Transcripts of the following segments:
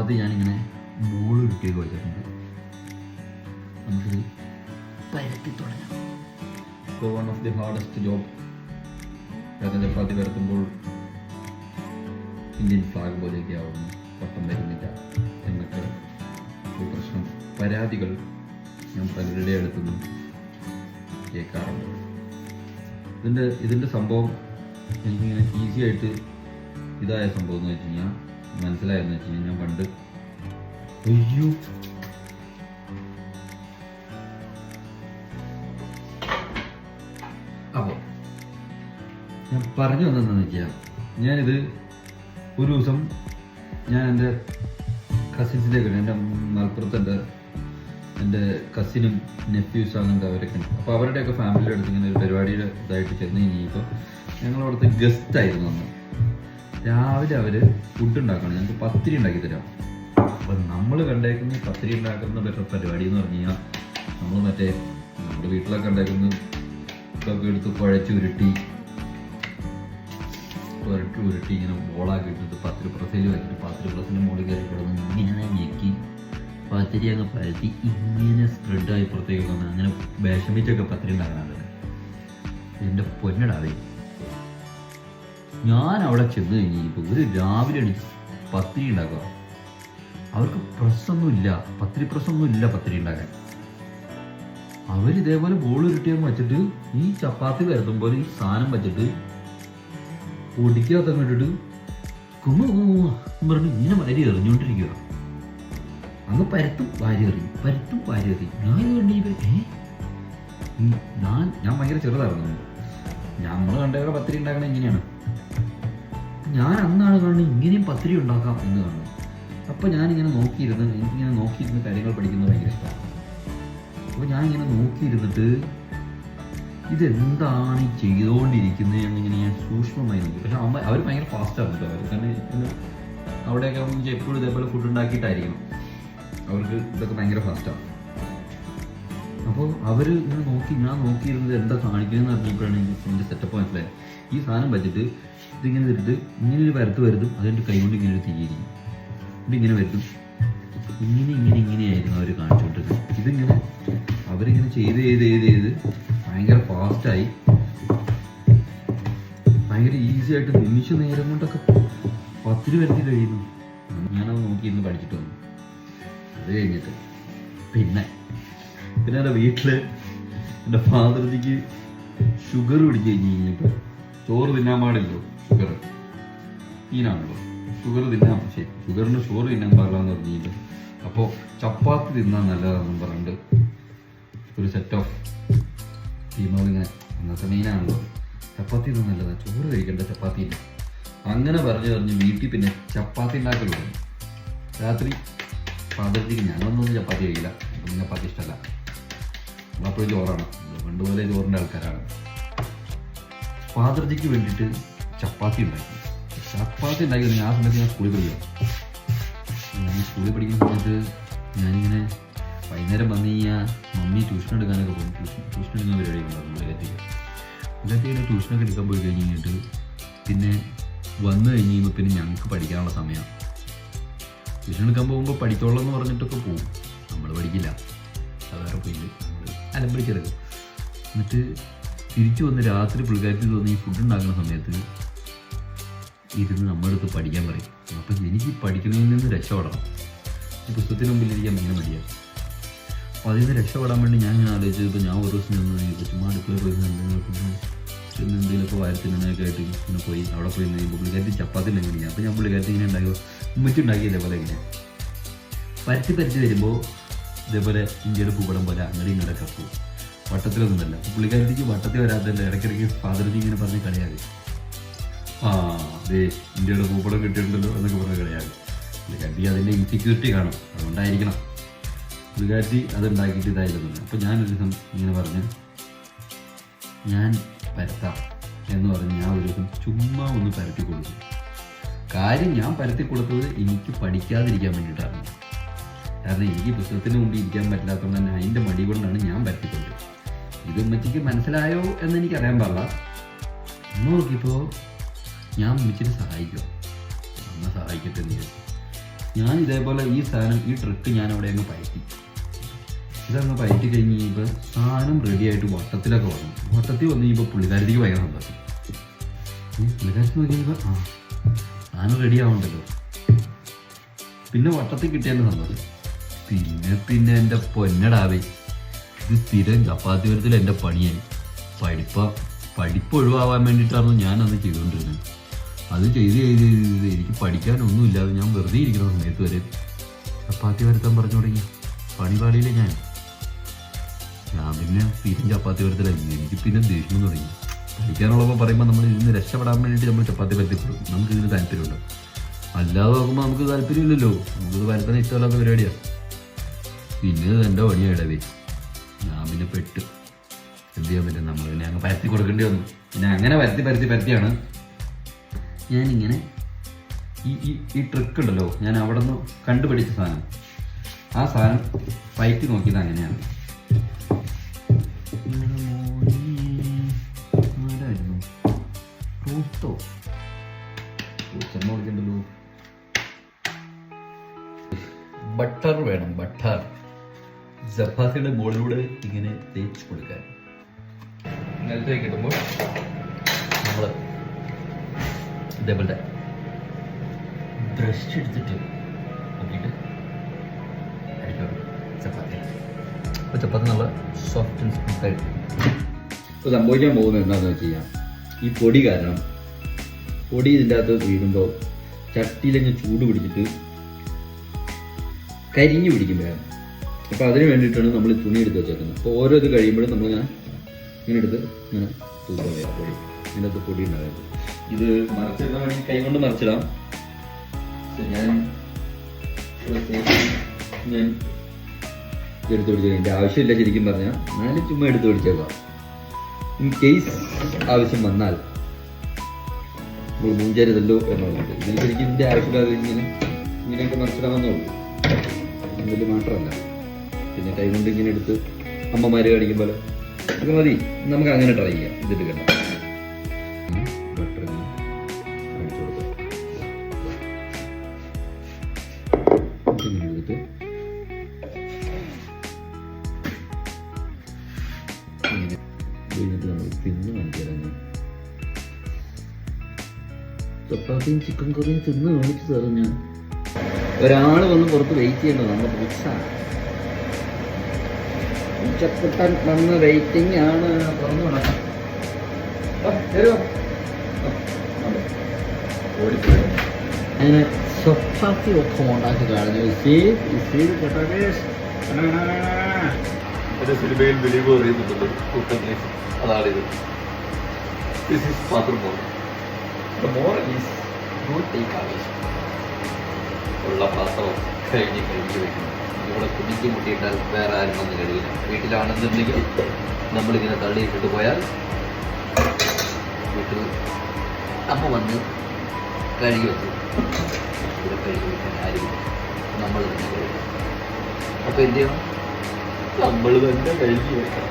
ചപ്പാത്തി ഞാനിങ്ങനെ ബോൾ ഉരുട്ടിയൊക്കെ വെച്ചിട്ടുണ്ട്. നമുക്കിത് പരത്തി തുടങ്ങാം. ഇപ്പോൾ one of the hardest job. കാരണം ചപ്പാത്തി പരത്തുമ്പോൾ ഇന്ത്യൻ ഫ്ലാഗ് പോലെയൊക്കെ ആവുന്നു, പട്ടം വരുന്നില്ല എന്നൊക്കെ ഒരു പ്രശ്നം, പരാതികൾ ഞാൻ പലരുടെ അടുത്തുനിന്നും കേൾക്കാറുണ്ട്. ഇതിൻ്റെ സംഭവം എനിക്കിങ്ങനെ ഈസി ആയിട്ട് ഇതായ സംഭവം എന്ന് വെച്ച് കഴിഞ്ഞാൽ മനസ്സിലായെന്ന് വെച്ച് കഴിഞ്ഞാൽ ഞാൻ പണ്ട് അപ്പോൾ ഞാൻ പറഞ്ഞു വന്നതെന്ന് വെച്ചാൽ ഞാനിത് ഒരു ദിവസം ഞാൻ എൻ്റെ കസിൻസിലേക്ക്, എൻ്റെ മലപ്പുറത്ത് എൻ്റെ കസിനും നെഫ്യൂസ് അങ്ങനത്തെ അവരൊക്കെ ഉണ്ട്. അപ്പോൾ അവരുടെയൊക്കെ ഫാമിലിയുടെ അടുത്ത് ഇങ്ങനെ ഒരു പരിപാടിയുടെ ഇതായിട്ട് ചെന്ന് കഴിഞ്ഞപ്പോൾ ഞങ്ങളവിടുത്തെ ഗസ്റ്റ് ആയിരുന്നു അന്ന്. രാവിലെ അവർ ഫുഡ് ഉണ്ടാക്കണം, ഞങ്ങൾക്ക് പത്തിരി ഉണ്ടാക്കി തരാം. അപ്പം നമ്മൾ കണ്ടേക്കുന്ന പത്തിരി ഉണ്ടാക്കുന്ന പരിപാടി എന്ന് പറഞ്ഞു കഴിഞ്ഞാൽ നമ്മൾ മറ്റേ നമ്മുടെ വീട്ടിലൊക്കെ ഉണ്ടാക്കുന്ന ഇതൊക്കെ എടുത്ത് കുഴച്ചുരുട്ടി ഇങ്ങനെ ബോളാക്കി ഇട്ടിട്ട് പത്തിരി പ്രസയിൽ വെച്ചിട്ട് പത്തിരി പ്രസിൻ്റെ മുകളിൽ കയറി കിടന്ന് ഇങ്ങനെ ഞെക്കി പത്തിരി അങ്ങ് പരത്തി ഇങ്ങനെ സ്പ്രെഡായി പുറത്തേക്ക് വന്ന് അങ്ങനെ വിഷമിച്ചൊക്കെ പത്തിരി ഉണ്ടാക്കാനുള്ളത്. എൻ്റെ പൊന്നടാവേ, ഞാൻ അവിടെ ചെന്ന് കഴിഞ്ഞപ്പോൾ ഒരു രാവിലെ അടിച്ച് പത്തിരി ഉണ്ടാക്കുക. അവർക്ക് പ്രസ്സൊന്നുമില്ല, പത്തിരി പ്രസ്സൊന്നുമില്ല പത്തിരി ഉണ്ടാക്കാൻ. അവരിതേപോലെ ബോൾ ഉരുട്ടിയൊക്കെ വെച്ചിട്ട് ഈ ചപ്പാത്തി പരത്തുമ്പോൾ ഈ സാധനം വെച്ചിട്ട് പൊടിക്കകത്തൊക്കെ ഇട്ടിട്ട് പറഞ്ഞ് ഇങ്ങനെ വാരി എറിഞ്ഞുകൊണ്ടിരിക്കുക. അങ്ങ് പരത്തും വാരി എറിയും, പരത്തും വാരി എറിയും. ഞാൻ ഭയങ്കര ചെറുതായിരുന്നു. നമ്മൾ കണ്ടേറെ പത്തിരി ഉണ്ടാക്കണത് ഇങ്ങനെയാണ്. ഞാൻ അന്നാണ് കാണുന്നത് ഇങ്ങനെയും പത്തിരി ഉണ്ടാക്കാം എന്ന് കാണുന്നത്. അപ്പോൾ എനിക്കിങ്ങനെ നോക്കിയിരുന്ന് കാര്യങ്ങൾ പഠിക്കുന്നത് ഭയങ്കര ഇഷ്ടമാണ്. അപ്പോൾ ഞാനിങ്ങനെ നോക്കിയിരുന്നിട്ട് ഇതെന്താണ് ഈ ചെയ്തുകൊണ്ടിരിക്കുന്നത് എന്നിങ്ങനെ ഞാൻ സൂക്ഷ്മമായി നോക്കി. പക്ഷെ അവർ ഭയങ്കര ഫാസ്റ്റാണ് കേട്ടോ. അവർ കാരണം അവിടെയൊക്കെ എപ്പോഴും ഇതേപോലെ ഫുഡ് ഉണ്ടാക്കിയിട്ടായിരിക്കണം. അവർക്ക് ഇതൊക്കെ ഭയങ്കര ഫാസ്റ്റാണ്. അപ്പോൾ അവർ ഇങ്ങനെ ഞാൻ നോക്കിയിരുന്നത് എന്താ കാണിക്കുന്നതെന്ന് അറിഞ്ഞപ്പോഴാണ് എൻ്റെ സെറ്റപ്പ് മനസ്സിലായത്. ഈ സാധനം വെച്ചിട്ട് ഇതിങ്ങനെ ഇട്ടിട്ട് ഇങ്ങനെ ഒരു വരുത്തും, അതിൻ്റെ കൈകൊണ്ട് ഇങ്ങനെ ഒരു തിരിയിരിക്കും, ഇതിങ്ങനെ വരുത്തും, ഇങ്ങനെയായിരുന്നു അവർ കാണിച്ചുകൊണ്ടിരുന്നത്. ഇതിങ്ങനെ അവരിങ്ങനെ ചെയ്ത് ഭയങ്കര ഫാസ്റ്റായി, ഭയങ്കര ഈസി ആയിട്ട് നിമിഷ നേരം കൊണ്ടൊക്കെ പത്തിരി വരുത്തി കഴിയുന്നു. ഞാനത് നോക്കിയിരുന്ന് പഠിച്ചിട്ട് വന്നു. അത് കഴിഞ്ഞിട്ട് പിന്നെ എൻ്റെ വീട്ടിൽ എൻ്റെ ഫാദർജിക്ക് ഷുഗർ പിടിച്ച് കഴിഞ്ഞപ്പോൾ ചോറ് തിന്നാൻ പാടില്ലോ. ഷുഗർ ഈനാണല്ലോ, ഷുഗറിന് ചോറ് തിന്നാൻ പാടില്ലാന്ന് പറഞ്ഞിട്ട് അപ്പോൾ ചപ്പാത്തി തിന്നാൻ നല്ലതാണെന്ന് പറഞ്ഞിട്ട് ഒരു സെറ്റ് ഓഫ് ടീമുകളിങ്ങനെ, അന്നത്തെ മെയിനാണല്ലോ ചപ്പാത്തി തിന്നാൻ നല്ലതാണ്, ചോറ് കഴിക്കേണ്ട ചപ്പാത്തി ഇല്ല. അങ്ങനെ പറഞ്ഞ് വീട്ടിൽ പിന്നെ ചപ്പാത്തി ഉണ്ടാക്കലുള്ളൂ. രാത്രി ഫാദർജിക്ക് ഞങ്ങളൊന്നും ചപ്പാത്തി കഴിക്കില്ല, ഒന്നും ചപ്പാത്തി ഇഷ്ടമല്ല, നമ്മളപ്പോഴും ചോറാണ്, പണ്ടുപോലെ ചോറിൻ്റെ ആൾക്കാരാണ്. ഫാദർജിക്ക് വേണ്ടിയിട്ട് ചപ്പാത്തി ഉണ്ടാക്കി ആ സമയത്ത് ഞാൻ സ്കൂളിൽ പഠിക്കുന്ന സമയത്ത് ഞാനിങ്ങനെ വൈകുന്നേരം വന്നു കഴിഞ്ഞാൽ മമ്മി ട്യൂഷൻ എടുക്കാനൊക്കെ പോകും. ട്യൂഷൻ എടുക്കുന്ന പരിപാടിയൊക്കെ ഉണ്ടാകും മുലകത്തിങ്ങനെ ട്യൂഷനൊക്കെ എടുക്കാൻ പോയി കഴിഞ്ഞിട്ട് പിന്നെ വന്നു കഴിയുമ്പോൾ പിന്നെ ഞങ്ങൾക്ക് പഠിക്കാനുള്ള സമയമാണ്. ട്യൂഷൻ എടുക്കാൻ പോകുമ്പോൾ പഠിച്ചോളാം എന്ന് പറഞ്ഞിട്ടൊക്കെ പോകും. നമ്മൾ പഠിക്കില്ല, വേറെ പോയില്ല, നമ്മൾ അലമ്പടിച്ചെടുക്കും. എന്നിട്ട് തിരിച്ചു വന്ന് രാത്രി പുള്ളിക്കാരത്തിൽ തോന്നി ഈ ഫുഡ് ഉണ്ടാക്കുന്ന സമയത്ത് ഇരുന്ന് നമ്മുടെ അടുത്ത് പഠിക്കാൻ പറയും. അപ്പം എനിക്ക് പഠിക്കുന്നതിൽ നിന്ന് രക്ഷപ്പെടണം. ഈ പുസ്തകത്തിന് മുമ്പിൽ ഇരിക്കാൻ ഭയങ്കര മടിയാണ്. അപ്പോൾ അതിൽ നിന്ന് രക്ഷപ്പെടാൻ വേണ്ടി ഞാൻ ആലോചിച്ചത്, ഇപ്പോൾ ഞാൻ ഒരു ദിവസം നിന്ന് ചുമ്മാ അടുക്കള പോയി എന്തെങ്കിലുമൊക്കെ വാരത്തിനൊക്കെ ആയിട്ട് ഇങ്ങനെ പോയി അവിടെ പോയി കഴിയുമ്പോൾ പുള്ളിക്കാരത്തി ചപ്പാത്തി ഉണ്ടാക്കി. അപ്പോൾ ഞാൻ പുള്ളിക്കാരത്തി ഇങ്ങനെ ഉമ്മച്ചുണ്ടാക്കി ഇതേപോലെ ഇങ്ങനെ പരത്തി വരുമ്പോൾ ഇതേപോലെ ഇന്ത്യയുടെ ഭൂപടം പോലെ അങ്ങനെ ഇങ്ങോട്ടൊക്കെ പോകും. വട്ടത്തിലൊന്നുമല്ല. പുള്ളിക്കാരത്തിക്ക് വട്ടത്തിൽ വരാത്തതിൻ്റെ ഇടയ്ക്കിടയ്ക്ക് ഫാദർജി ഇങ്ങനെ പറഞ്ഞ് കളിയാകും. ഇന്ത്യയുടെ ഭൂപടം കിട്ടിയിട്ടുണ്ടല്ലോ എന്നൊക്കെ പറഞ്ഞ് കളിയാകും. പുള്ളിക്കാരത്തി അതിൻ്റെ ഇൻസെക്യൂരിറ്റി കാണും, അതുകൊണ്ടായിരിക്കണം പുള്ളിക്കാരത്തി അതുണ്ടാക്കിയിട്ട് ഇതായിരുന്നു. അപ്പോൾ ഞാനൊരു ദിവസം ഇങ്ങനെ പറഞ്ഞ് ഞാൻ പരത്താം എന്ന് പറഞ്ഞ് ഞാൻ ഒരു ദിവസം ചുമ്മാ ഒന്ന് പരത്തി കൊടുത്തു. കാര്യം ഞാൻ പരത്തി കൊടുത്തത് എനിക്ക് പഠിക്കാതിരിക്കാൻ വേണ്ടിയിട്ടാണ്. കാരണം എനിക്ക് പുസ്തകത്തിന് മുമ്പ് ഇരിക്കാൻ പറ്റാത്തതുകൊണ്ട് തന്നെ അതിൻ്റെ മടി കൊണ്ടാണ് ഞാൻ പരത്തിക്കൊണ്ടത്. ഇത് ഉമ്മച്ചിക്ക് മനസ്സിലായോ എന്ന് എനിക്കറിയാൻ പാടില്ല. അമ്മ നോക്കിയപ്പോൾ ഞാൻ ഉമ്മച്ചിനെ സഹായിക്കുക, അമ്മ സഹായിക്കട്ടെ എന്ന് ചോദിച്ചു. ഞാൻ ഇതേപോലെ ഈ സാധനം ഈ ട്രിക്ക് ഞാൻ അവിടെ അങ്ങ് പയറ്റി. ഇതങ്ങ് പയറ്റി കഴിഞ്ഞ് കഴിയുമ്പോൾ സാധനം റെഡി ആയിട്ട് വട്ടത്തിലൊക്കെ വന്നു. വട്ടത്തിൽ വന്നു കഴിയുമ്പോൾ പുള്ളിക്കാരത്തേക്ക് ഭയങ്കര സന്തോഷം. പുള്ളിക്കാരത്തി നോക്കി കഴിയുമ്പോൾ സാധനം റെഡി ആവണ്ടല്ലോ. പിന്നെ വട്ടത്തിൽ കിട്ടിയതിൻ്റെ സന്തോഷം. പിന്നെ എൻ്റെ പൊന്നടാവേ, ഇത് സ്ഥിരം ചപ്പാത്തി വരത്തിൽ എൻ്റെ പണിയായി. പഠിപ്പ് ഒഴിവാകാൻ വേണ്ടിയിട്ടായിരുന്നു ഞാനത് ചെയ്തുകൊണ്ടിരുന്നത്. അത് ചെയ്ത് എനിക്ക് പഠിക്കാനൊന്നുമില്ലാതെ ഞാൻ വെറുതെ ഇരിക്കുന്ന സമയത്ത് വരെ ചപ്പാത്തി വരുത്താൻ പറഞ്ഞു തുടങ്ങി. പണിപാടിയില്ലേ ഞാൻ പിന്നെ സ്ഥിരം ചപ്പാത്തി വരുത്തലായി. എനിക്ക് പിന്നെ ദേഷ്യം തുടങ്ങി. പഠിക്കാനുള്ളപ്പോൾ പറയുമ്പോൾ നമ്മൾ ഇതിന് രക്ഷപ്പെടാൻ വേണ്ടിയിട്ട് നമ്മൾ ചപ്പാത്തി വരുത്തിപ്പെടും. നമുക്ക് ഇതിന് താല്പര്യമുണ്ടോ? അല്ലാതെ നോക്കുമ്പോൾ നമുക്ക് താല്പര്യമില്ലല്ലോ. നമുക്കിത് വരുത്താൻ ഇഷ്ടമല്ലാത്ത പരിപാടിയാണ്. പിന്നെ ഇത് എൻ്റെ പണിയായിടവേ. ഞാൻ പിന്നെ പെട്ട് എന്ത് ചെയ്യാൻ പറ്റും? നമ്മൾ പിന്നെ അങ്ങ് പരത്തി കൊടുക്കേണ്ടി വന്നു. പിന്നെ അങ്ങനെ പരത്തിയാണ് ഞാനിങ്ങനെ ഈ ട്രിക്ക് ഉണ്ടല്ലോ, ഞാൻ അവിടെ നിന്ന് കണ്ടുപിടിച്ച സാധനം. ആ സാധനം പയറ്റി നോക്കിയത് അങ്ങനെയാണ്. ആരായിരുന്നു? റൂത്തോ ഓടിക്കണ്ടല്ലോ. ബട്ടർ വേണം. ബട്ടർ ചപ്പാത്തിയുടെ മുകളിലൂടെ ഇങ്ങനെ തേച്ച് കൊടുക്കാൻ. നിലത്തേക്ക് കിട്ടുമ്പോൾ നമ്മൾ ഇതേപോലെ ബ്രഷ് എടുത്തിട്ട് നോക്കിയിട്ട് അടിക്കണം ചപ്പാത്തി. അപ്പോൾ ചപ്പാത്തി നല്ല സോഫ്റ്റ് ആൻഡ് സ്മൂത്തായിട്ട്. ഇപ്പോൾ സംഭവിക്കാൻ പോകുന്നത് എന്താണെന്ന് വെച്ച് കഴിഞ്ഞാൽ, ഈ പൊടി കാരണം പൊടി ഇതിൻ്റെ അകത്ത് വീഴുമ്പോൾ ചട്ടിയിലങ്ങ് ചൂട് പിടിച്ചിട്ട് കരിഞ്ഞു പിടിക്കുമ്പോഴാണ്. അപ്പോൾ അതിന് വേണ്ടിയിട്ടാണ് നമ്മൾ തുണി എടുത്ത് വെച്ചേക്കുന്നത്. അപ്പോൾ ഓരോ ഇത് കഴിയുമ്പോഴും നമ്മളിങ്ങനെ ഇങ്ങനെ എടുത്ത് ഇങ്ങനെ തൂക്കുക പൊടി. ഇതിൻ്റെ അകത്ത് പൊടി ഉണ്ടാകുന്നത്. ഇത് മറിച്ചിടാൻ വേണ്ടി കൈ കൊണ്ട് മറിച്ചിടാം. ഞാൻ എടുത്ത് പിടിച്ചേക്കാം. എൻ്റെ ആവശ്യമില്ല ശരിക്കും പറഞ്ഞാൽ. ഞാൻ ചുമ്മാ എടുത്ത് പിടിച്ചേക്കാം. ഇൻ കേസ് ആവശ്യം വന്നാൽ നമ്മൾ മൂഞ്ചരുതല്ലോ എന്നുള്ളത്. ഇതിന് ശരിക്കും ഇതിൻ്റെ ആവശ്യമില്ലാതെ ഇങ്ങനെയൊക്കെ മറിച്ചിടാമെന്നുള്ളൂ. വലിയ മാത്രമല്ല. പിന്നെ കൈ കൊണ്ട് ഇങ്ങനെ എടുത്ത് അമ്മമാർ കാണിക്കും പോലെ അത് മതി. നമുക്ക് അങ്ങനെ ട്രൈ ചെയ്യാം. ഇതിട്ട് കണ്ട ബട്ടർ കാണിച്ചു കൊടുക്കാം. ഇങ്ങനെ എടുത്തിട്ട് കഴിഞ്ഞിട്ട് നമ്മൾ തിന്ന് കാണിച്ചു തരാം. ചപ്പാത്തിയും ചിക്കൻ കറിയും തിന്ന് കാണിച്ചു തരാം. ഞാൻ ഒരാൾ വന്ന് പുറത്ത് വെയിറ്റ് ചെയ്യേണ്ടത് നമ്മുടെ ബുക്സാണ്. ഉച്ചക്കുട്ടൻ വന്ന് വെയിറ്റിംഗ് ആണ്. തുറന്നു വിടാം. അങ്ങനെ ചപ്പാത്തി ഒക്കെ ഉണ്ടാക്കി കളഞ്ഞു. സിനിമയിൽ ദിലീപ് പറയുന്നുണ്ടല്ലോ കുട്ടൻലൈഫ്, അതാണിത്. ദിസ് ഈസ് പാത്രം പോലെ. The moral is don't take ആവേശം. ഉള്ള പാത്രം കഴിഞ്ഞ് വയ്ക്കണം. ഇവിടെ കുടിച്ച് മുട്ടിയിട്ടാൽ വേറെ ആരും വന്ന് കഴിയില്ല. വീട്ടിലാണെന്നുണ്ടെങ്കിൽ നമ്മളിങ്ങനെ തള്ളിയിട്ടിട്ട് പോയാൽ വീട്ടിൽ അമ്മ വന്ന് കഴുകി വെച്ചു. ഇവിടെ കഴുകി വയ്ക്കാൻ ആരും നമ്മൾ തന്നെ കഴിയും. അപ്പോൾ എന്ത് ചെയ്യണം? നമ്മൾ തന്നെ കഴുകി വെക്കണം.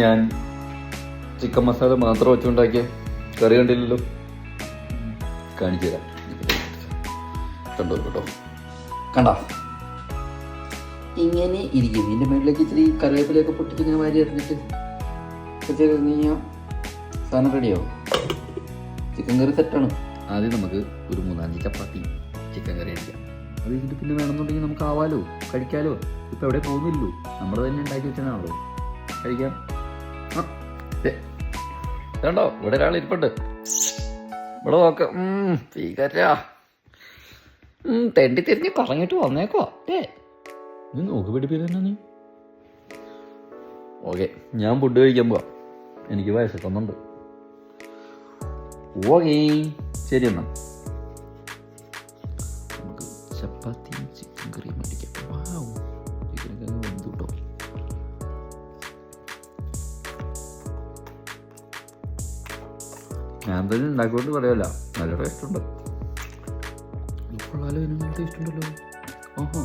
ഞാൻ ചിക്കൻ മസാല മാത്രം വെച്ചുണ്ടാക്കിയ കറി കണ്ടില്ലല്ലോ. കാണിച്ചു തരാം. കണ്ടോ കേട്ടോ, കണ്ട ഇങ്ങനെ ഇരിക്കും. ഇതിൻ്റെ മുകളിലേക്ക് ഇച്ചിരി കറിവേപ്പിലൊക്കെ പൊട്ടിച്ച് ഇങ്ങനെ വാരി എറിഞ്ഞിട്ട് കഴിഞ്ഞാൽ സാധനം റെഡിയാവും. ചിക്കൻ കറി സെറ്റാണ്. ആദ്യം നമുക്ക് ഒരു 3-5 ചപ്പാത്തി ചിക്കൻ കറി അടിക്കാം. അത് കഴിഞ്ഞിട്ട് പിന്നെ വേണമെന്നുണ്ടെങ്കിൽ നമുക്ക് ആവാലോ, കഴിക്കാലോ. ഇപ്പം എവിടെ പോകുന്നില്ലല്ലോ, നമ്മൾ തന്നെ ഉണ്ടാക്കി വെച്ചതാണല്ലോ, കഴിക്കാം. കണ്ടോ ഇവിടെ ഒരാൾ ഇരിപ്പുണ്ട്. ഇവിടെ നോക്കാം. ഭീകരാ തെണ്ടി തിരിഞ്ഞ് പറഞ്ഞിട്ട് വന്നേക്കോ. നീ നോക്കി പിടിപ്പിക്കുന്ന നീ. ഓക്കെ, ഞാൻ ഫുഡ് കഴിക്കാൻ പോവാം. എനിക്ക് വയസ്സൊന്നുണ്ട്. ഓക്കേ, ശരി എന്നാ നമുക്ക് ചപ്പാത്തിയും ചിക്കൻ കറിയും മേടിക്കാം. ചിക്കനൊക്കെ വെന്തു കേട്ടോ. ഞാൻ തന്നെ ഉണ്ടാക്കിക്കൊണ്ട് പറയാമല്ല, നല്ല ടേസ്റ്റ് ഉണ്ട്. കൊള്ളാലോ, ഇതിന് നല്ല ടേസ്റ്റ് ഉണ്ടല്ലോ. ഓഹോ,